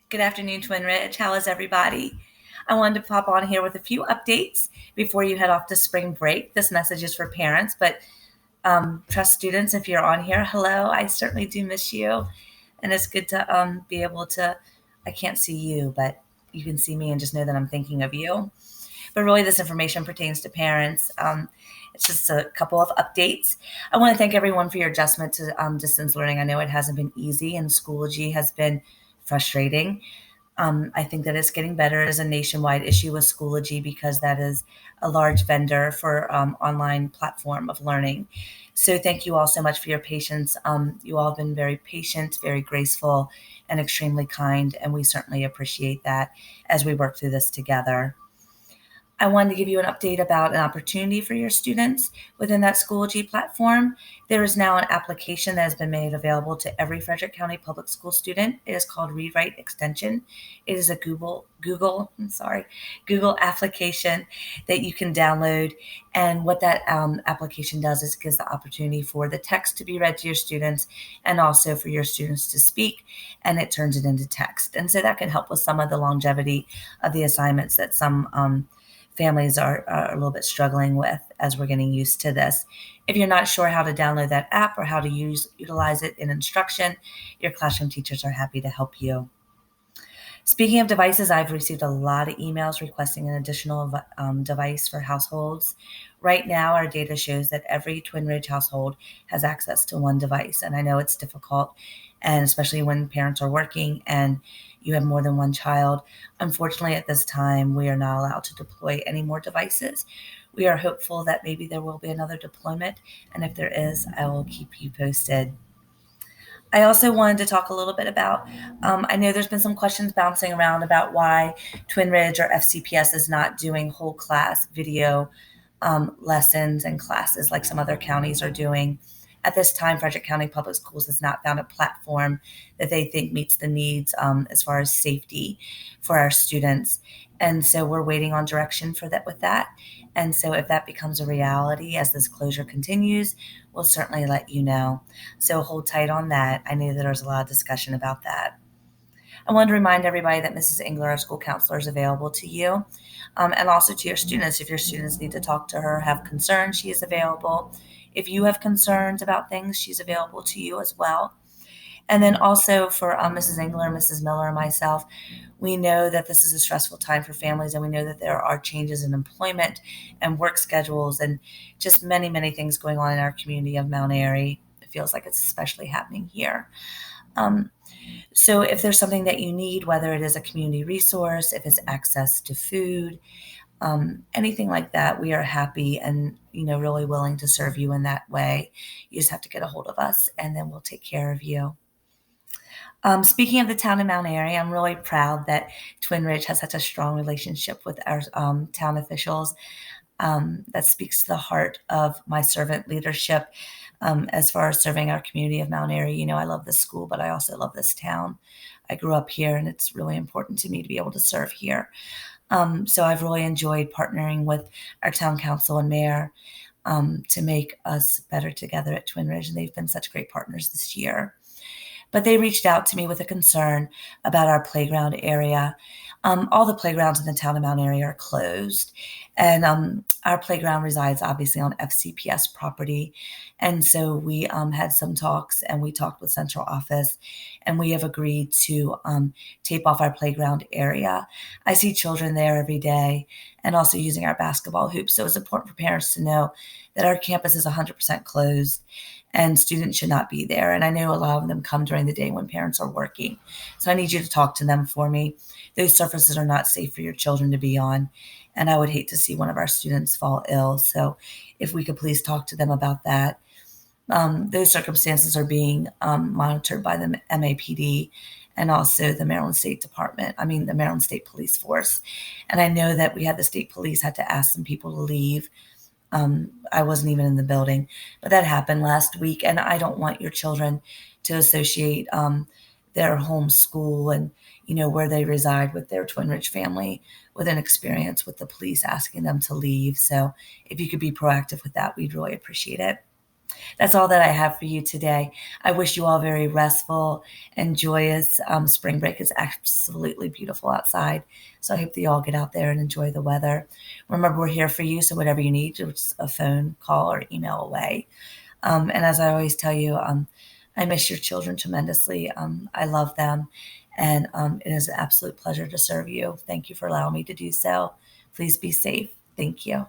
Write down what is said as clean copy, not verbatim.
Good afternoon, Twin Ridge. How is everybody? I wanted to pop on here with a few updates before you head off to spring break. This message is for parents, but trust students if you're on here. Hello, I certainly do miss you. And it's good to be able to, I can't see you, but you can see me and just know that I'm thinking of you. But really, this information pertains to parents. It's just a couple of updates. I want to thank everyone for your adjustment to distance learning. I know it hasn't been easy, and Schoology has been frustrating. I think that it's getting better as a nationwide issue with Schoology because that is a large vendor for online platform of learning. So thank you all so much for your patience. You all have been very patient, very graceful, and extremely kind, and we certainly appreciate that as we work through this together. I wanted to give you an update about an opportunity for your students within that Schoology platform. There is now an application that has been made available to every Frederick County Public School student. It is called Rewrite Extension. It is a Google application that you can download. And what that application does is gives the opportunity for the text to be read to your students and also for your students to speak, and it turns it into text. And so that can help with some of the longevity of the assignments that some families are a little bit struggling with as we're getting used to this. If you're not sure how to download that app or how to utilize it in instruction, your classroom teachers are happy to help you. Speaking of devices, I've received a lot of emails requesting an additional device for households. Right now, our data shows that every Twin Ridge household has access to one device. And I know it's difficult, and especially when parents are working and you have more than one child. Unfortunately, at this time, we are not allowed to deploy any more devices. We are hopeful that maybe there will be another deployment. And if there is, I will keep you posted. I also wanted to talk a little bit about, I know there's been some questions bouncing around about why Twin Ridge or FCPS is not doing whole class video lessons and classes like some other counties are doing. At this time, Frederick County Public Schools has not found a platform that they think meets the needs as far as safety for our students. And so we're waiting on direction for that with that. And so if that becomes a reality as this closure continues, we'll certainly let you know. So hold tight on that. I know that there was a lot of discussion about that. I wanted to remind everybody that Mrs. Engler, our school counselor, is available to you and also to your students. If your students need to talk to her, have concerns, she is available. If you have concerns about things, she's available to you as well. And then also for Mrs. Engler, Mrs. Miller, and myself, we know that this is a stressful time for families, and we know that there are changes in employment and work schedules and just many, many things going on in our community of Mount Airy. It feels like it's especially happening here. Um, so if there's something that you need, whether it is a community resource, if it's access to food, anything like that, we are happy and really willing to serve you in that way. You just have to get a hold of us, and then we'll take care of you. Speaking of the town of Mount Airy, I'm really proud that Twin Ridge has such a strong relationship with our town officials. That speaks to the heart of my servant leadership as far as serving our community of Mount Airy. I love this school, but I also love this town. I grew up here, and it's really important to me to be able to serve here. So I've really enjoyed partnering with our town council and mayor to make us better together at Twin Ridge, and they've been such great partners this year. But they reached out to me with a concern about our playground area. All the playgrounds in the town of Mount Airy are closed, and our playground resides obviously on FCPS property. And so we had some talks, and we talked with central office, and we have agreed to tape off our playground area. I see children there every day and also using our basketball hoops. So it's important for parents to know that our campus is 100% closed and students should not be there. And I know a lot of them come during the day when parents are working. So I need you to talk to them for me. Those surfaces are not safe for your children to be on. And I would hate to see one of our students fall ill. So if we could please talk to them about that. Those circumstances are being monitored by the MAPD and also the Maryland State Department, the Maryland State Police Force. And I know that we had the state police had to ask some people to leave. I wasn't even in the building, but that happened last week. And I don't want your children to associate their home school and, where they reside with their Twin Ridge family with an experience with the police asking them to leave. So if you could be proactive with that, we'd really appreciate it. That's all that I have for you today. I wish you all very restful and joyous spring break. Is absolutely beautiful outside. So I hope that you all get out there and enjoy the weather. Remember, we're here for you. So whatever you need, just a phone call or email away. And as I always tell you, I miss your children tremendously. I love them. And it is an absolute pleasure to serve you. Thank you for allowing me to do so. Please be safe. Thank you.